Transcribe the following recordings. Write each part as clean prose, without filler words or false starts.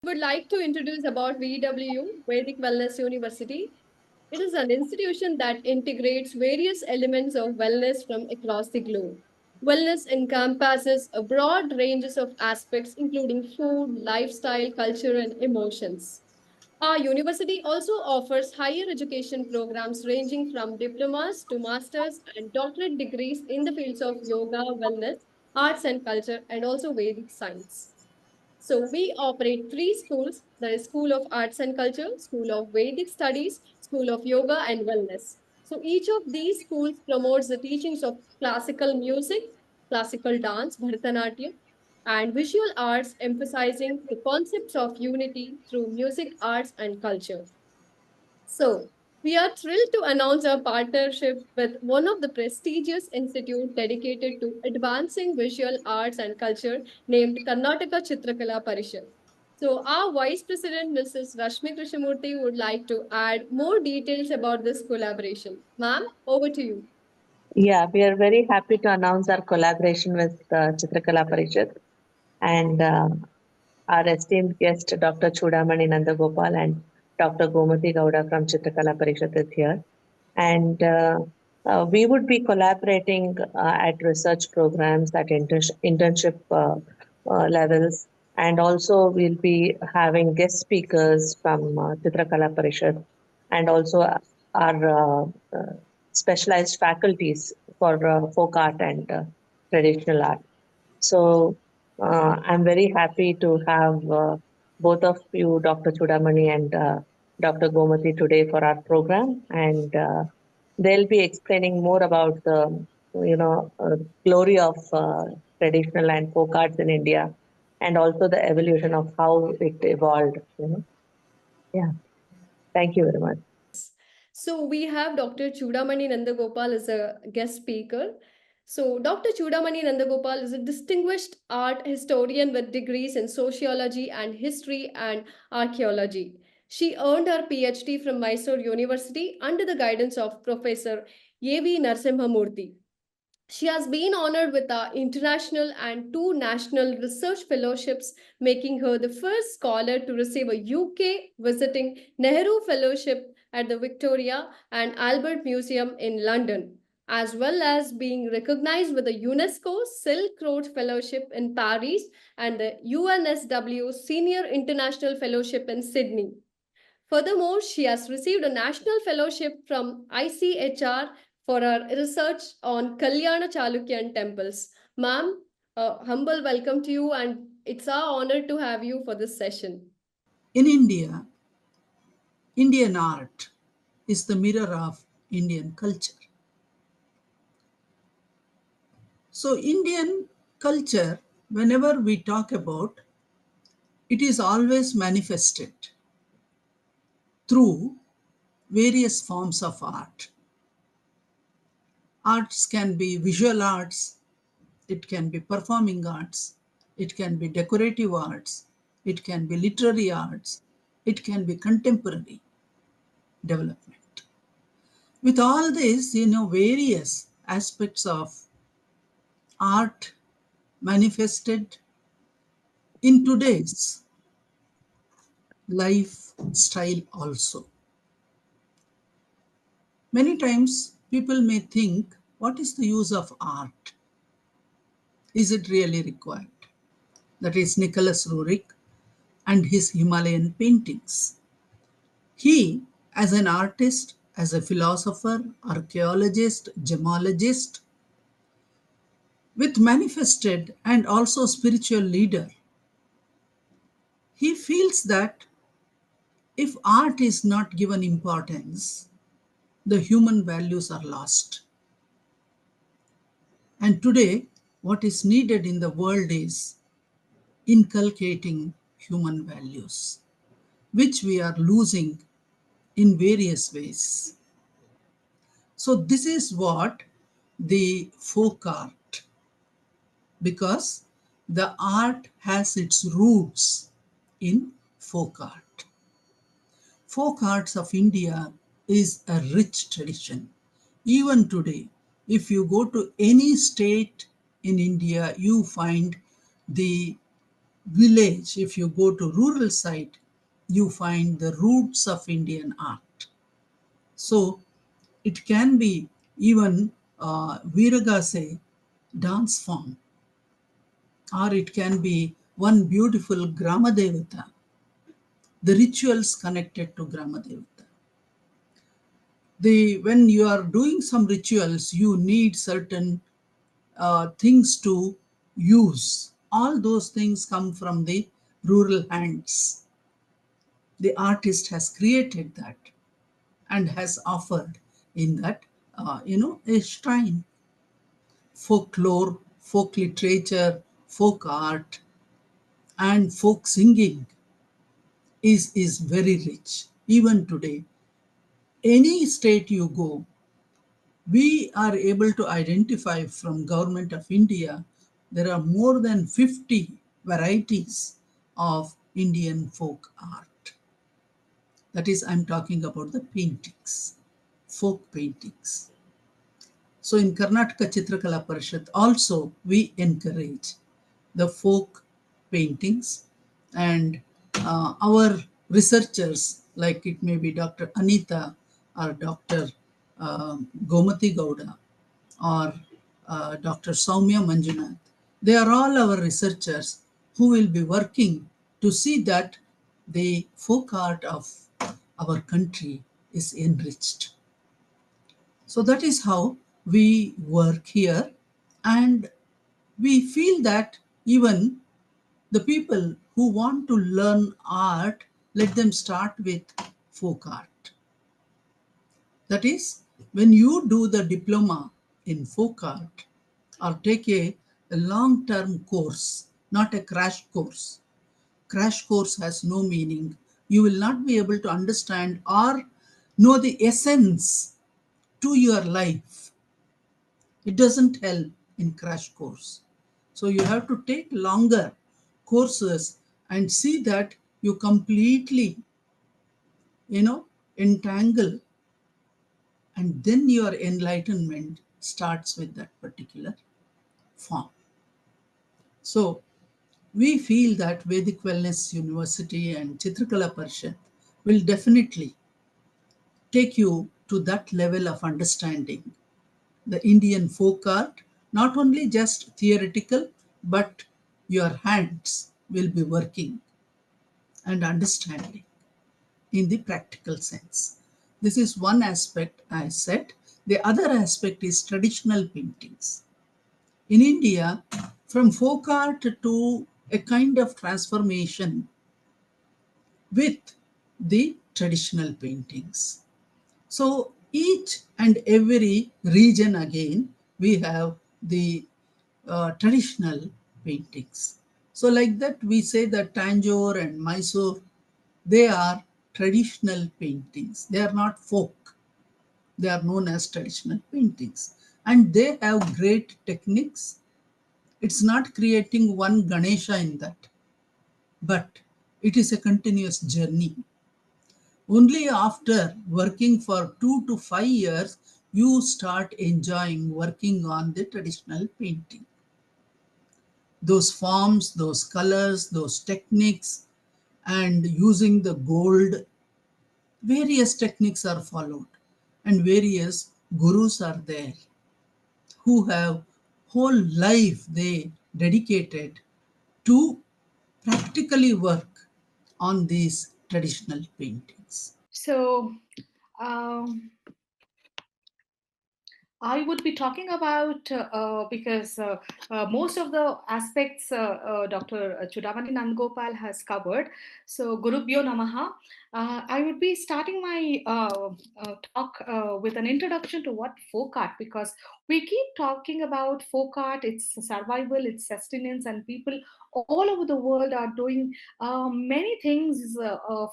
Would like to introduce about VWU, Vedic Wellness University. It is an institution that integrates various elements of wellness from across the globe. Wellness encompasses a broad ranges of aspects, including food, lifestyle, culture, and emotions. Our university also offers higher education programs ranging from diplomas to masters and doctorate degrees in the fields of yoga, wellness, arts and culture, and also Vedic science. So we operate three schools. There is School of Arts and Culture, School of Vedic Studies, School of Yoga and Wellness. So each of these schools promotes the teachings of classical music, classical dance, Bharatanatyam, and visual arts, emphasizing the concepts of unity through music, arts, and culture. So, we are thrilled to announce our partnership with one of the prestigious institutes dedicated to advancing visual arts and culture named Karnataka Chitrakala Parishad. So, our Vice President, Mrs. Rashmi Krishnamurthy, would like to add more details about this collaboration. Ma'am, over to you. Yeah, we are very happy to announce our collaboration with Chitrakala Parishad and our esteemed guest, Dr. Chudamani Nandagopal and Dr. Gomati Gowda from Chitrakala Parishad is here. And we would be collaborating at research programs, at internship levels, and also we'll be having guest speakers from Chitrakala Parishad and also our specialized faculties for folk art and traditional art. So I'm very happy to have both of you, Dr. Chudamani and Dr. Gomati, today for our program, and they'll be explaining more about the glory of traditional and folk arts in India, and also the evolution of how it evolved. Yeah. Thank you very much. So we have Dr. Chudamani Nandagopal as a guest speaker. So Dr. Chudamani Nandagopal is a distinguished art historian with degrees in sociology and history and archaeology. She earned her PhD from Mysore University under the guidance of Professor A.V. Narasimhamurthy. She has been honored with the international and two national research fellowships, making her the first scholar to receive a UK visiting Nehru Fellowship at the Victoria and Albert Museum in London, as well as being recognized with the UNESCO Silk Road Fellowship in Paris and the UNSW Senior International Fellowship in Sydney. Furthermore, she has received a national fellowship from ICHR for her research on Kalyana Chalukyan temples. Ma'am, a humble welcome to you, and it's our honor to have you for this session. In India, Indian art is the mirror of Indian culture. So, Indian culture, whenever we talk about, it is always manifested through various forms of art. Arts can be visual arts, it can be performing arts, it can be decorative arts, it can be literary arts, it can be contemporary development. With all this, various aspects of art manifested in today's lifestyle also. Many times people may think, what is the use of art? Is it really required? That is Nicholas Roerich and his Himalayan paintings. He, as an artist, as a philosopher, archaeologist, gemologist, with manifested and also spiritual leader, he feels that if art is not given importance, the human values are lost. And today, what is needed in the world is inculcating human values, which we are losing in various ways. So, this is what the folk art, because the art has its roots in folk art. Folk arts of India is a rich tradition. Even today, if you go to any state in India, you find the village, if you go to rural side, you find the roots of Indian art. So it can be even Viragase dance form, or it can be one beautiful Grama Devata, the rituals connected to Grama Devata. When you are doing some rituals, you need certain things to use. All those things come from the rural hands. The artist has created that and has offered in that, a shrine. Folklore, folk literature, folk art, and folk singing is very rich. Even today, any state you go, we are able to identify from Government of India, there are more than 50 varieties of Indian folk art. That is, I'm talking about the paintings, folk paintings. So in Karnataka Chitrakala Parishad also we encourage the folk paintings, and our researchers, like it may be Dr. Anita or Dr. Gomati Gowda or Dr. Soumya Manjunath, they are all our researchers who will be working to see that the folk art of our country is enriched. So that is how we work here, and we feel that even the people who want to learn art, let them start with folk art. That is, when you do the diploma in folk art or take a long term course, not a crash course. Crash course has no meaning. You will not be able to understand or know the essence to your life. It doesn't help in crash course. So you have to take longer courses and see that you completely, entangle, and then your enlightenment starts with that particular form. So we feel that Vedic Wellness University and Chitrakala Parishad will definitely take you to that level of understanding the Indian folk art, not only just theoretical, but your hands will be working and understanding in the practical sense. This is one aspect I said. The other aspect is traditional paintings. In India, from folk art to a kind of transformation with the traditional paintings. So each and every region again, we have the traditional paintings. So like that, we say that Tanjore and Mysore, they are traditional paintings. They are not folk. They are known as traditional paintings. And they have great techniques. It's not creating one Ganesha in that, but it is a continuous journey. Only after working for 2 to 5 years, you start enjoying working on the traditional painting. Those forms, those colors, those techniques, and using the gold, various techniques are followed, and various gurus are there who have whole life they dedicated to practically work on these traditional paintings. So, um, I would be talking about because most of the aspects Dr. Chudamani Nandgopal has covered. So, Gurubhyo Namaha. I would be starting my talk with an introduction to what folk art, because we keep talking about folk art, its survival, its sustenance, and people all over the world are doing many things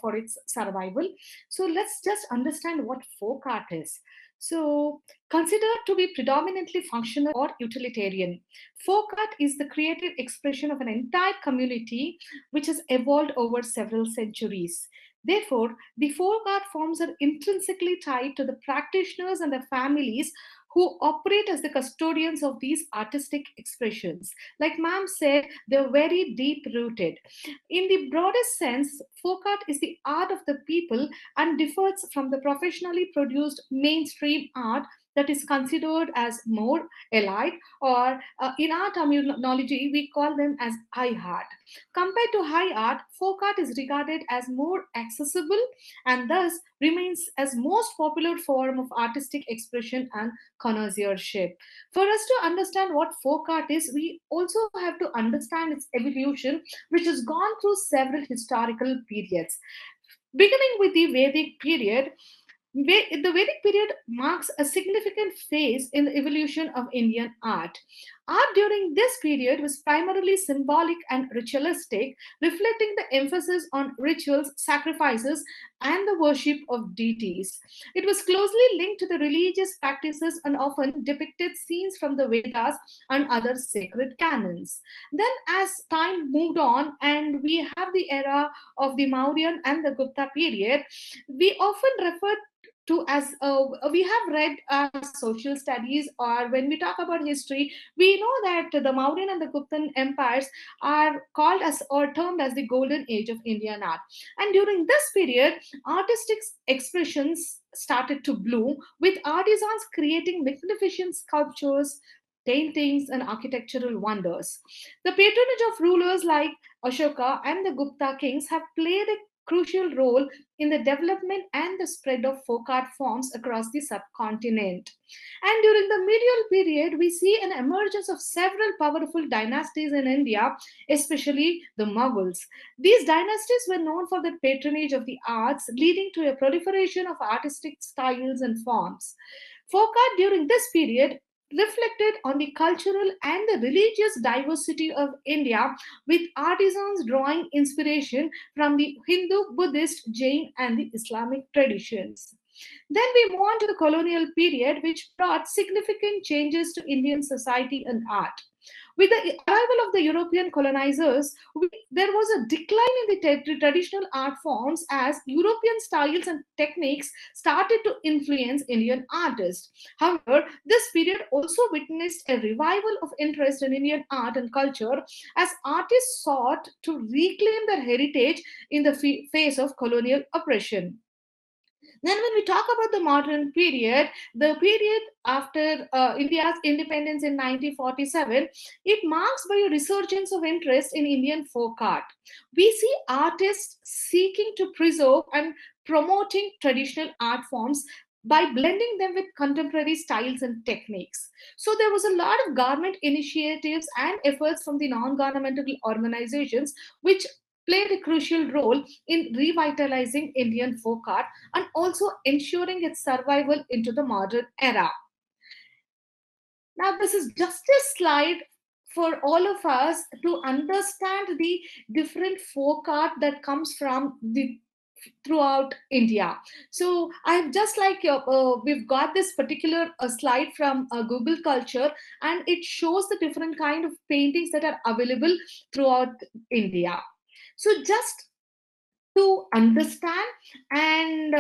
for its survival. So, let's just understand what folk art is. So, considered to be predominantly functional or utilitarian, folk art is the creative expression of an entire community which has evolved over several centuries. Therefore, the folk art forms are intrinsically tied to the practitioners and their families who operate as the custodians of these artistic expressions. Like ma'am said, they're very deep rooted. In the broadest sense, folk art is the art of the people and differs from the professionally produced mainstream art that is considered as more elite, or in our terminology we call them as high art. Compared to high art, folk art is regarded as more accessible and thus remains as most popular form of artistic expression and connoisseurship. For us to understand what folk art is, we also have to understand its evolution, which has gone through several historical periods. Beginning with the Vedic period, the Vedic period marks a significant phase in the evolution of Indian art. Art during this period was primarily symbolic and ritualistic, reflecting the emphasis on rituals, sacrifices, and the worship of deities. It was closely linked to the religious practices and often depicted scenes from the Vedas and other sacred canons. Then, as time moved on, and we have the era of the Mauryan and the Gupta period, we often refer to as we have read social studies, or when we talk about history, we know that the Mauryan and the Guptan empires are called as or termed as the golden age of Indian art. And during this period, artistic expressions started to bloom, with artisans creating magnificent sculptures, paintings, and architectural wonders. The patronage of rulers like Ashoka and the Gupta kings have played a crucial role in the development and the spread of folk art forms across the subcontinent. And during the medieval period, we see an emergence of several powerful dynasties in India, especially the Mughals. These dynasties were known for their patronage of the arts, leading to a proliferation of artistic styles and forms. Folk art during this period reflected on the cultural and the religious diversity of India, with artisans drawing inspiration from the Hindu, Buddhist, Jain, and the Islamic traditions. Then we move on to the colonial period, which brought significant changes to Indian society and art. With the arrival of the European colonizers, there was a decline in the traditional art forms as European styles and techniques started to influence Indian artists. However, this period also witnessed a revival of interest in Indian art and culture as artists sought to reclaim their heritage in the face of colonial oppression. Then, when we talk about the modern period, the period after India's independence in 1947, it marks by a resurgence of interest in Indian folk art. We see artists seeking to preserve and promoting traditional art forms by blending them with contemporary styles and techniques. So there was a lot of government initiatives and efforts from the non-governmental organizations which played a crucial role in revitalizing Indian folk art and also ensuring its survival into the modern era. Now, this is just a slide for all of us to understand the different folk art that comes from the throughout India. So I've just like we've got this particular slide from Google Culture, and it shows the different kind of paintings that are available throughout India. So just to understand and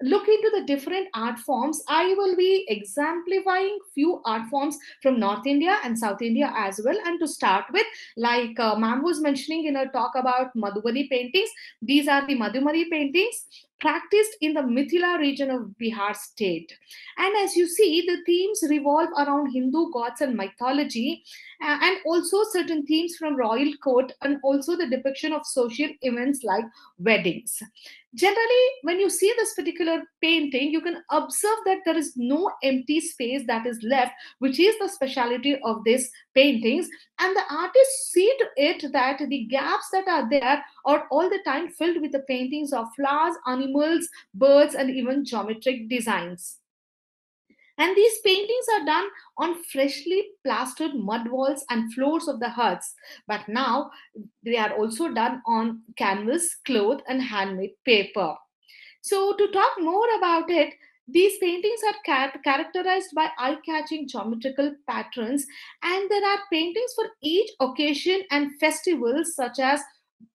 look into the different art forms, I will be exemplifying few art forms from North India and South India as well. And to start with, like ma'am was mentioning in a talk about Madhubani paintings, these are the Madhubani paintings practiced in the Mithila region of Bihar state. And as you see, the themes revolve around Hindu gods and mythology, and also certain themes from royal court, and also the depiction of social events like weddings. Generally, when you see this particular painting, you can observe that there is no empty space that is left, which is the speciality of these paintings. And the artists see to it that the gaps that are there are all the time filled with the paintings of flowers, animals, birds, and even geometric designs. And these paintings are done on freshly plastered mud walls and floors of the huts. But now they are also done on canvas, cloth, and handmade paper. So, to talk more about it, these paintings are characterized by eye catching geometrical patterns, and there are paintings for each occasion and festivals, such as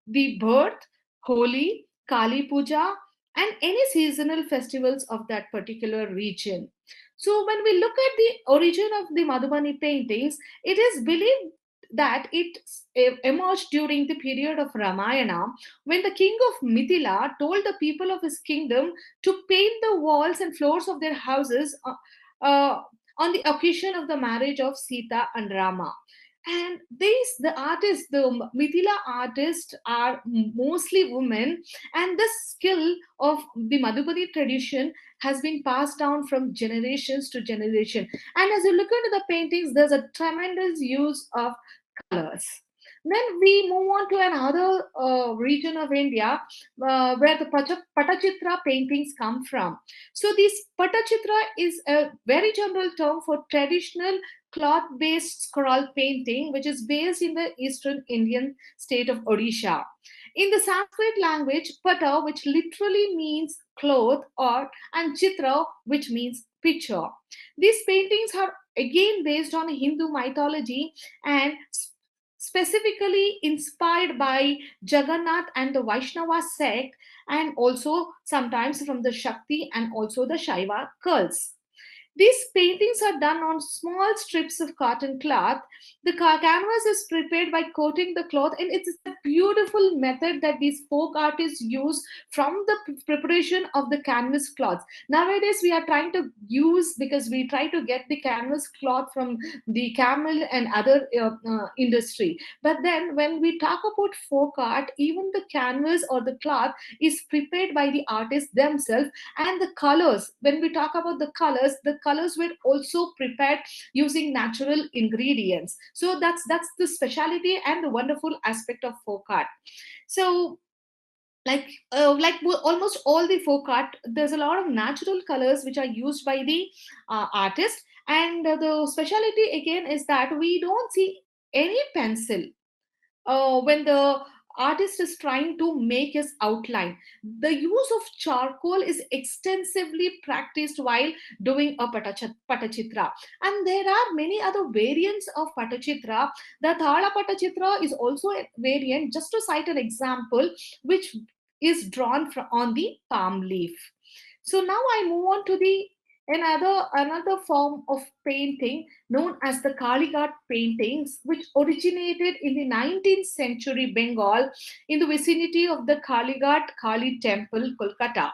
the birth, Holi, Kali Puja, and any seasonal festivals of that particular region. So when we look at the origin of the Madhubani paintings, it is believed that it emerged during the period of Ramayana, when the king of Mithila told the people of his kingdom to paint the walls and floors of their houses uh, on the occasion of the marriage of Sita and Rama. And the artists, the Mithila artists, are mostly women, and the skill of the Madhubani tradition has been passed down from generations to generation. And as you look into the paintings, there's a tremendous use of colors. Then we move on to another region of India where the Patachitra paintings come from. So, this Patachitra is a very general term for traditional cloth based scroll painting, which is based in the eastern Indian state of Odisha. In the Sanskrit language, pata, which literally means cloth, or and chitra, which means picture. These paintings are again based on Hindu mythology and specifically inspired by Jagannath and the Vaishnava sect, and also sometimes from the Shakti and also the Shaiva cults. These paintings are done on small strips of cotton cloth. The canvas is prepared by coating the cloth, and it's a beautiful method that these folk artists use from the preparation of the canvas cloths. Nowadays, we are trying to use, because we try to get the canvas cloth from the camel and other industry. But then, when we talk about folk art, even the canvas or the cloth is prepared by the artists themselves. And the colors, when we talk about the colors were also prepared using natural ingredients. So that's the speciality and the wonderful aspect of folk art. So almost all the folk art, there's a lot of natural colors which are used by the artist. And the speciality again is that we don't see any pencil when the artist is trying to make his outline. The use of charcoal is extensively practiced while doing a patachitra. And there are many other variants of patachitra. The Thala patachitra is also a variant, just to cite an example, which is drawn from, on the palm leaf. So now I move on to the another form of painting known as the Kalighat paintings, which originated in the 19th century Bengal in the vicinity of the Kalighat Kali Temple, Kolkata.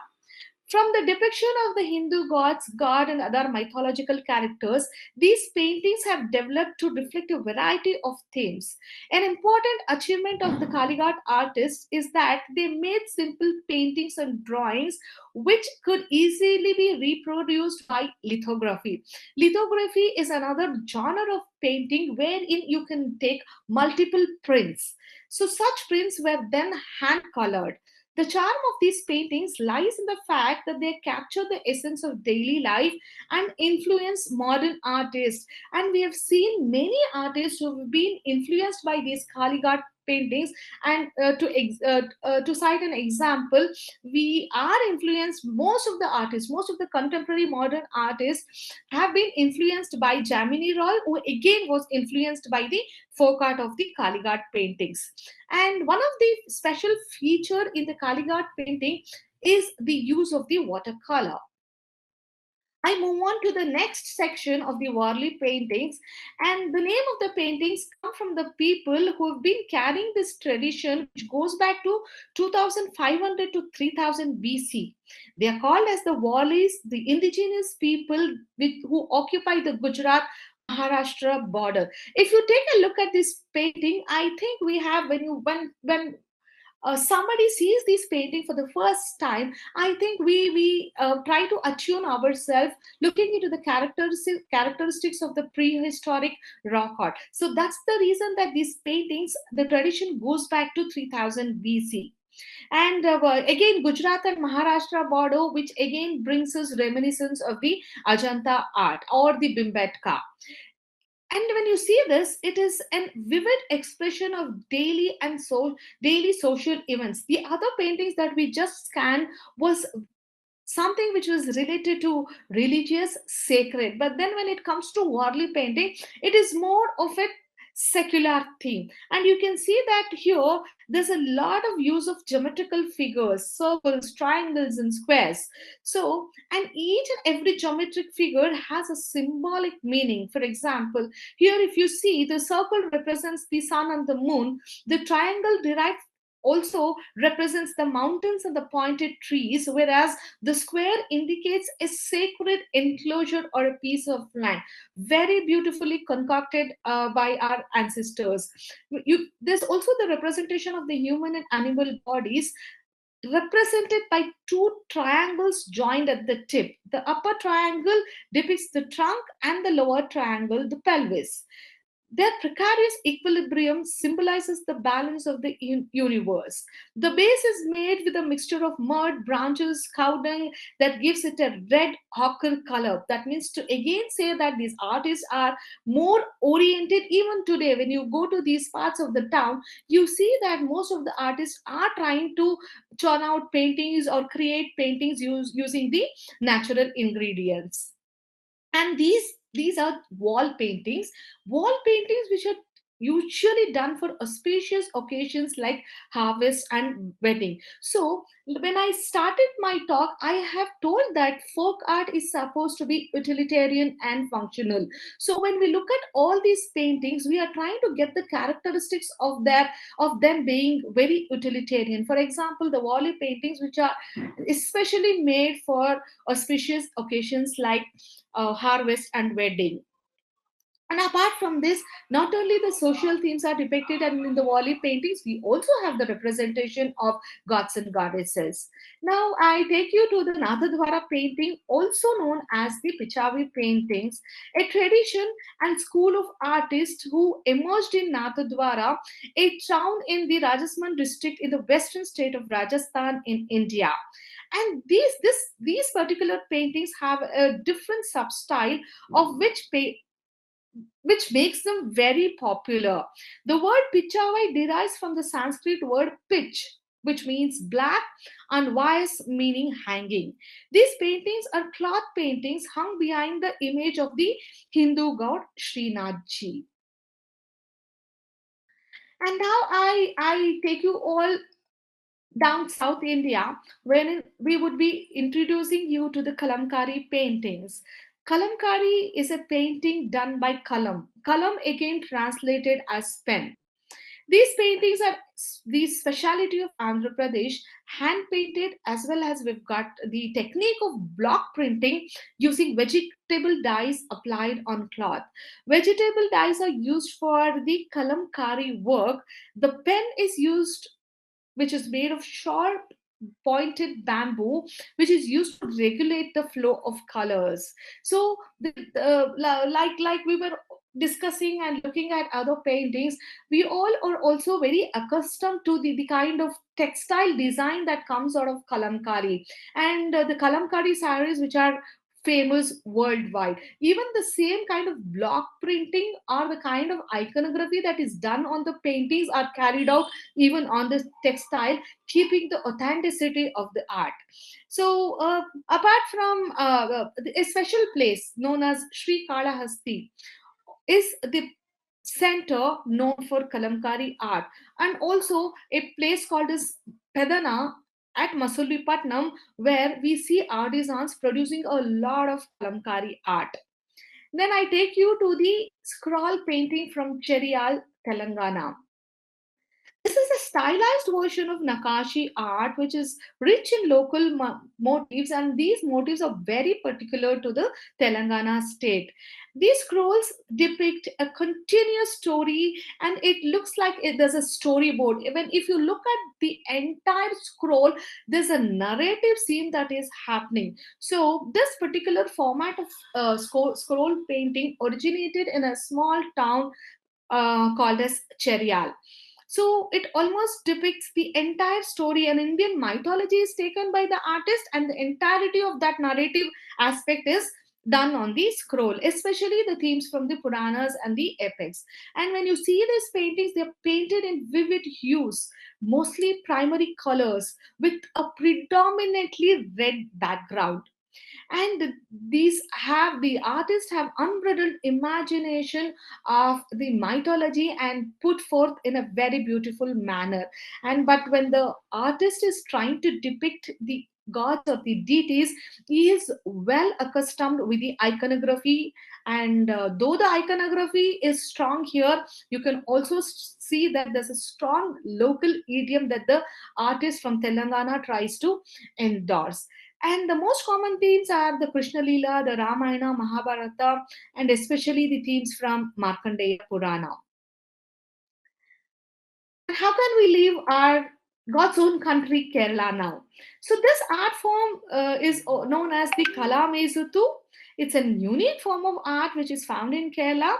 From the depiction of the Hindu gods, god, and other mythological characters, these paintings have developed to reflect a variety of themes. An important achievement of the Kalighat artists is that they made simple paintings and drawings which could easily be reproduced by lithography. Lithography is another genre of painting wherein you can take multiple prints. So, such prints were then hand colored. The charm of these paintings lies in the fact that they capture the essence of daily life and influence modern artists. And we have seen many artists who have been influenced by these Kalighat paintings. And to cite an example, we are influenced, most of the artists, most of the contemporary modern artists have been influenced by Jamini Roy, who again was influenced by the folk art of the Kalighat paintings. And one of the special feature in the Kalighat painting is the use of the watercolor. I move on to the next section of the Warli paintings, and the name of the paintings come from the people who have been carrying this tradition, which goes back to 2500 to 3000 BC. They are called as the Warlis, the indigenous people who occupy the Gujarat Maharashtra border. If you take a look at this painting, I think we have, when somebody sees this painting for the first time, I think we try to attune ourselves, looking into the characteristics of the prehistoric rock art. So that's the reason that these paintings, the tradition goes back to 3000 BC. And again, Gujarat and Maharashtra border, which again brings us reminiscence of the Ajanta art or the Bimbetka. And when you see this, it is a vivid expression of daily social events. The other paintings that we just scanned was something which was related to religious sacred, but then when it comes to Warli painting, it is more of a secular theme. And you can see that here there's a lot of use of geometrical figures, circles, triangles, and squares. So, and each and every geometric figure has a symbolic meaning. For example, here if you see, the circle represents the sun and the moon, the triangle derived also represents the mountains and the pointed trees, whereas the square indicates a sacred enclosure or a piece of land, very beautifully concocted by our ancestors. There's also the representation of the human and animal bodies, represented by two triangles joined at the tip. The upper triangle depicts the trunk, and the lower triangle the pelvis. Their precarious equilibrium symbolizes the balance of the universe. The base is made with a mixture of mud, branches, cow dung that gives it a red ochre color. That means to again say that these artists are more oriented even today. When you go to these parts of the town, you see that most of the artists are trying to churn out paintings or create paintings using the natural ingredients. And these are wall paintings which are usually done for auspicious occasions like harvest and wedding. So when I started my talk, I have told that folk art is supposed to be utilitarian and functional. So when we look at all these paintings, we are trying to get the characteristics of them being very utilitarian. For example, the wall paintings which are especially made for auspicious occasions like harvest and wedding. And apart from this, not only the social themes are depicted and in the Wali paintings, we also have the representation of gods and goddesses. Now, I take you to the Nathadwara painting, also known as the Pichavi paintings, a tradition and school of artists who emerged in Nathadwara, a town in the Rajasthan district in the western state of Rajasthan in India. And these particular paintings have a different substyle of which makes them very popular. The word Pichawai derives from the Sanskrit word pitch, which means black, and vais meaning hanging. These paintings are cloth paintings hung behind the image of the Hindu god Srinathji. And now I take you all down South India, when we would be introducing you to the Kalamkari paintings. Kalamkari is a painting done by Kalam. Kalam again translated as pen. These paintings are the speciality of Andhra Pradesh, hand painted, as well as we've got the technique of block printing using vegetable dyes applied on cloth. Vegetable dyes are used for the kalamkari work. The pen is used, which is made of sharp pointed bamboo, which is used to regulate the flow of colors. So like we were discussing and looking at other paintings, we all are also very accustomed to the kind of textile design that comes out of kalamkari, and the kalamkari sarees which are famous worldwide. Even the same kind of block printing or the kind of iconography that is done on the paintings are carried out even on the textile, keeping the authenticity of the art. So, apart from a special place known as Sri Kalahasti is the center known for Kalamkari art, and also a place called as Pedana at Masulipatnam, where we see artisans producing a lot of Kalamkari art. Then I take you to the scroll painting from Cherial, Telangana. This is a stylized version of Nakashi art, which is rich in local motifs, and these motifs are very particular to the Telangana state. These scrolls depict a continuous story, and it looks like there's a storyboard. Even if you look at the entire scroll, there's a narrative scene that is happening. So, this particular format of scroll painting originated in a small town called as Cherial. So it almost depicts the entire story. An Indian mythology is taken by the artist, and the entirety of that narrative aspect is done on the scroll, especially the themes from the Puranas and the epics. And when you see these paintings, they're painted in vivid hues, mostly primary colors, with a predominantly red background. And the artists have unbridled imagination of the mythology and put forth in a very beautiful manner. And but when the artist is trying to depict the gods or the deities, he is well accustomed with the iconography. And though the iconography is strong here, you can also see that there's a strong local idiom that the artist from Telangana tries to endorse. And the most common themes are the Krishna Leela, the Ramayana, Mahabharata, and especially the themes from Markandeya Purana. And how can we leave our God's own country, Kerala, now? So this art form is known as the Kala Mezutu. It's a unique form of art which is found in Kerala.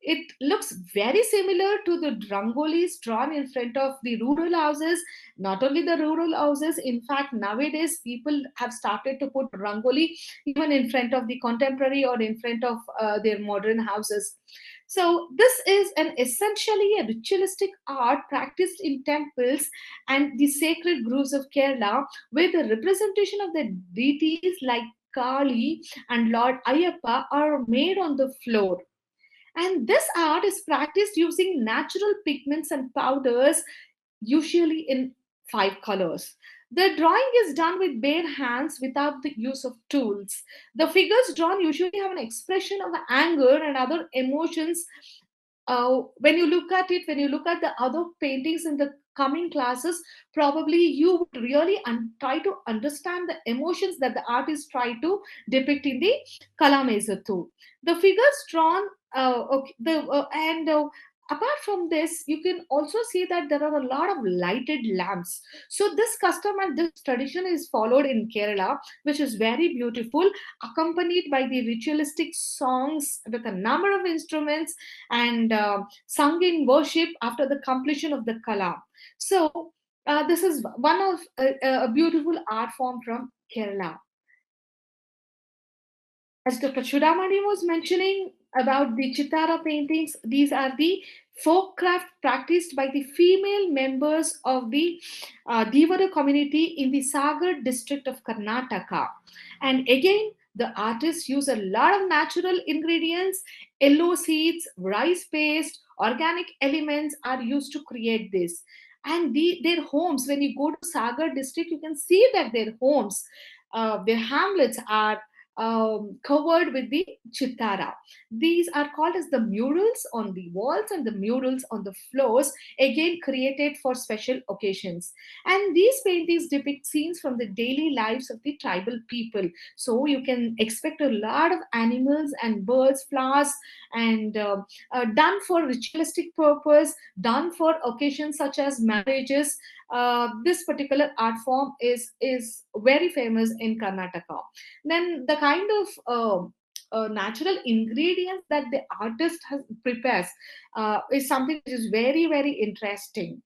It looks very similar to the rangolis drawn in front of the rural houses. Not only the rural houses, in fact, nowadays people have started to put rangoli even in front of the contemporary or in front of their modern houses. So this is an essentially a ritualistic art practiced in temples and the sacred groves of Kerala, where the representation of the deities like Kali and Lord Ayappa are made on the floor. And this art is practiced using natural pigments and powders, usually in 5 colors. The drawing is done with bare hands without the use of tools. The figures drawn usually have an expression of anger and other emotions. When you look at it, when you look at the other paintings in the coming classes, probably you would really try to understand the emotions that the artist tried to depict in the Kalamezatu. The figures drawn, okay, and apart from this, you can also see that there are a lot of lighted lamps. So this custom and this tradition is followed in Kerala, which is very beautiful, accompanied by the ritualistic songs with a number of instruments and sung in worship after the completion of the Kala. So this is one of a beautiful art form from Kerala. As Dr. Chudamani was mentioning about the Chitara paintings, these are the folk craft practiced by the female members of the Devara community in the Sagar district of Karnataka. And again, the artists use a lot of natural ingredients, yellow seeds, rice paste, organic elements are used to create this. And their homes, when you go to Sagar district, you can see that their homes, their hamlets are covered with the chitara. These are called as the murals on the walls and the murals on the floors, again created for special occasions. And these paintings depict scenes from the daily lives of the tribal people. So you can expect a lot of animals and birds, flowers, and done for ritualistic purpose, done for occasions such as marriages. This particular art form is very famous in Karnataka. Then the kind of natural ingredients that the artist has prepares is something which is very very interesting.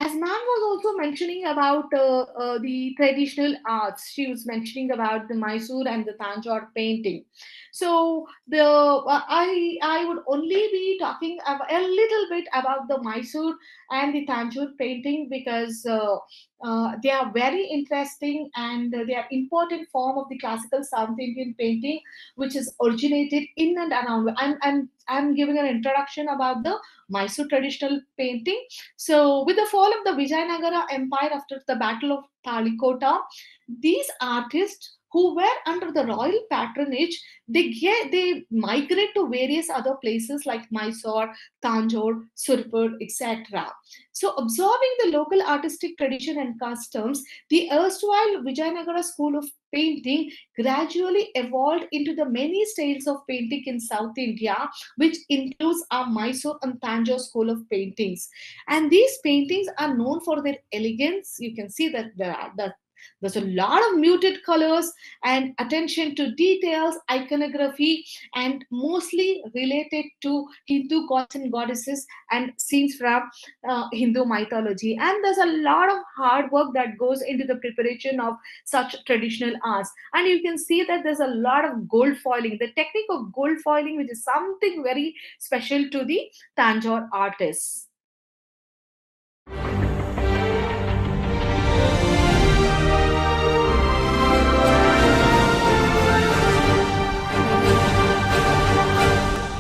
As ma'am was also mentioning about the traditional arts, she was mentioning about the Mysore and the Tanjore painting. So I would only be talking a little bit about the Mysore and the Tanjore painting because they are very interesting and they are important form of the classical South Indian painting, which is originated in and around. I'm giving an introduction about the Mysore traditional painting. So, with the fall of the Vijayanagara Empire after the Battle of Talikota, these artists who were under the royal patronage, they migrate to various other places like Mysore, Tanjore, Surpur, etc. So, absorbing the local artistic tradition and customs, the erstwhile Vijayanagara school of painting gradually evolved into the many styles of painting in South India, which includes our Mysore and Tanjore school of paintings. And these paintings are known for their elegance. You can see that there's a lot of muted colors and attention to details, iconography, and mostly related to Hindu gods and goddesses and scenes from Hindu mythology. And there's a lot of hard work that goes into the preparation of such traditional arts. And you can see that there's a lot of gold foiling, the technique of gold foiling, which is something very special to the Tanjore artists.